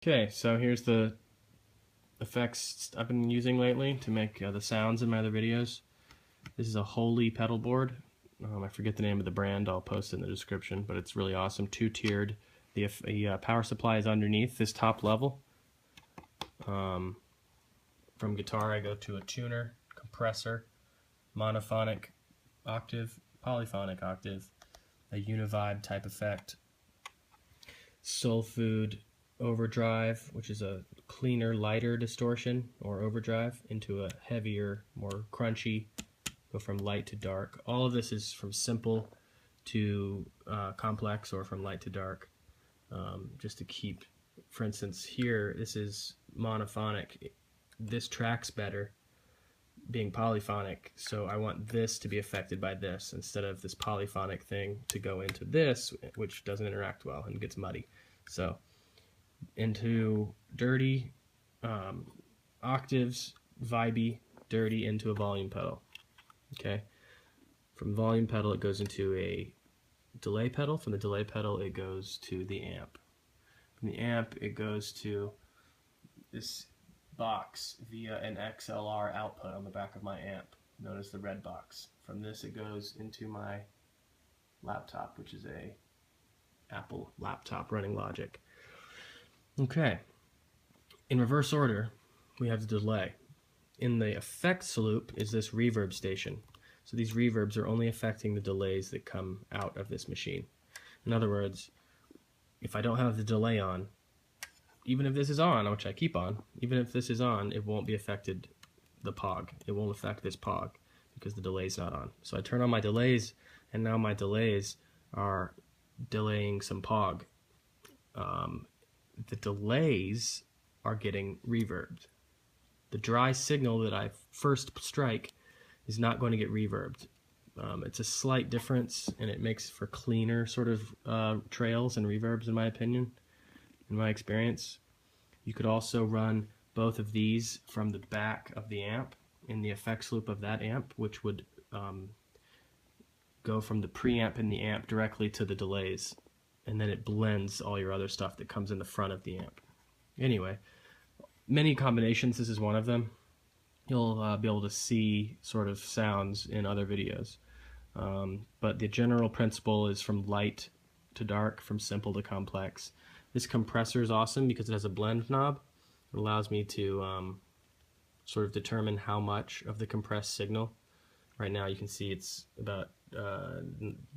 Okay, so here's the effects I've been using lately to make the sounds in my other videos. This is a Holy pedal board. I forget the name of the brand, I'll post it in the description, but it's really awesome. Two-tiered. The power supply is underneath this top level. From guitar I go to a tuner, compressor, monophonic octave, polyphonic octave, a univibe type effect, soul food overdrive, which is a cleaner, lighter distortion or overdrive into a heavier, more crunchy, go from light to dark. All of this is from simple to complex, or from light to dark, just to keep, for instance here, this is monophonic. This tracks better being polyphonic, so I want this to be affected by this instead of this polyphonic thing to go into this, which doesn't interact well and gets muddy. So into dirty, octaves, vibey, dirty, into a volume pedal. Okay, from volume pedal it goes into a delay pedal. From the delay pedal it goes to the amp. From the amp it goes to this box via an XLR output on the back of my amp, known as the red box. From this it goes into my laptop, which is a Apple laptop running Logic. Okay, in reverse order we have the delay. In the effects loop is this reverb station. So these reverbs are only affecting the delays that come out of this machine. In other words, if I don't have the delay on, even if this is on, which I keep on, even if this is on, it won't be affected the POG. It won't affect this POG because the delay's not on. So I turn on my delays, and now my delays are delaying some POG. The delays are getting reverbed. The dry signal that I first strike is not going to get reverbed. It's a slight difference, and it makes for cleaner sort of trails and reverbs, in my opinion, in my experience. You could also run both of these from the back of the amp in the effects loop of that amp, which would go from the preamp in the amp directly to the delays, and then it blends all your other stuff that comes in the front of the amp. Anyway, many combinations, this is one of them. You'll be able to see sort of sounds in other videos. But the general principle is from light to dark, from simple to complex. This compressor is awesome because it has a blend knob. It allows me to sort of determine how much of the compressed signal. Right now you can see it's about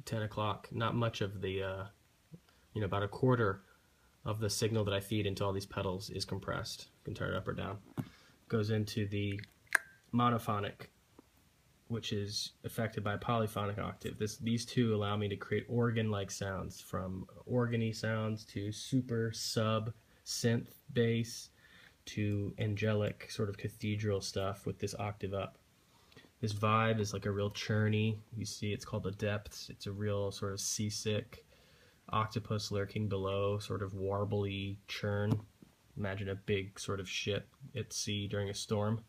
10 o'clock. Not much of the, about a quarter of the signal that I feed into all these pedals is compressed. You can turn it up or down. Goes into the monophonic, which is affected by a polyphonic octave. These two allow me to create organ-like sounds, from organy sounds to super sub synth bass to angelic sort of cathedral stuff with this octave up. This vibe is like a real churny, you see it's called the depths. It's a real sort of seasick octopus lurking below, sort of warbly churn. Imagine a big sort of ship at sea during a storm.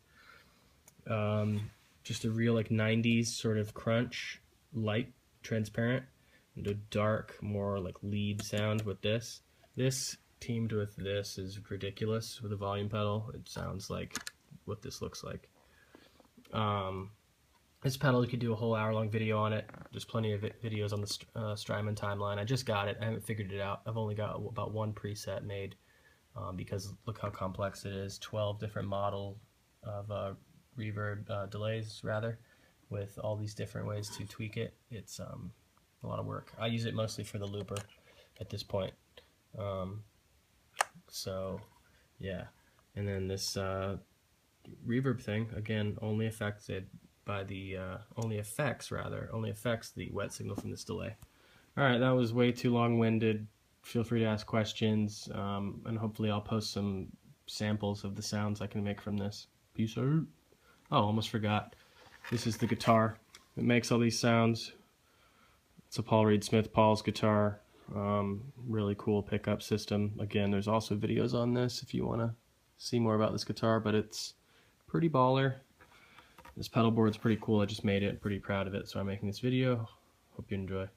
Just a real like 90s sort of crunch, light, transparent, and a dark, more like lead sound with this. This teamed with this is ridiculous with a volume pedal. It sounds like what this looks like. This pedal, you could do a whole hour-long video on it. There's plenty of videos on the Strymon timeline. I just got it. I haven't figured it out. I've only got about one preset made because look how complex it is. 12 different model of reverb delays, rather, with all these different ways to tweak it. It's a lot of work. I use it mostly for the looper at this point. So, yeah. And then this reverb thing, again, only affects the wet signal from this delay. Alright, that was way too long-winded. Feel free to ask questions, and hopefully I'll post some samples of the sounds I can make from this. Peace out. Oh, almost forgot. This is the guitar. It makes all these sounds. It's a Paul Reed Smith Paul's guitar. Really cool pickup system. Again, there's also videos on this if you want to see more about this guitar, but it's pretty baller. This pedal board's pretty cool. I just made it. Pretty proud of it, so I'm making this video. Hope you enjoy.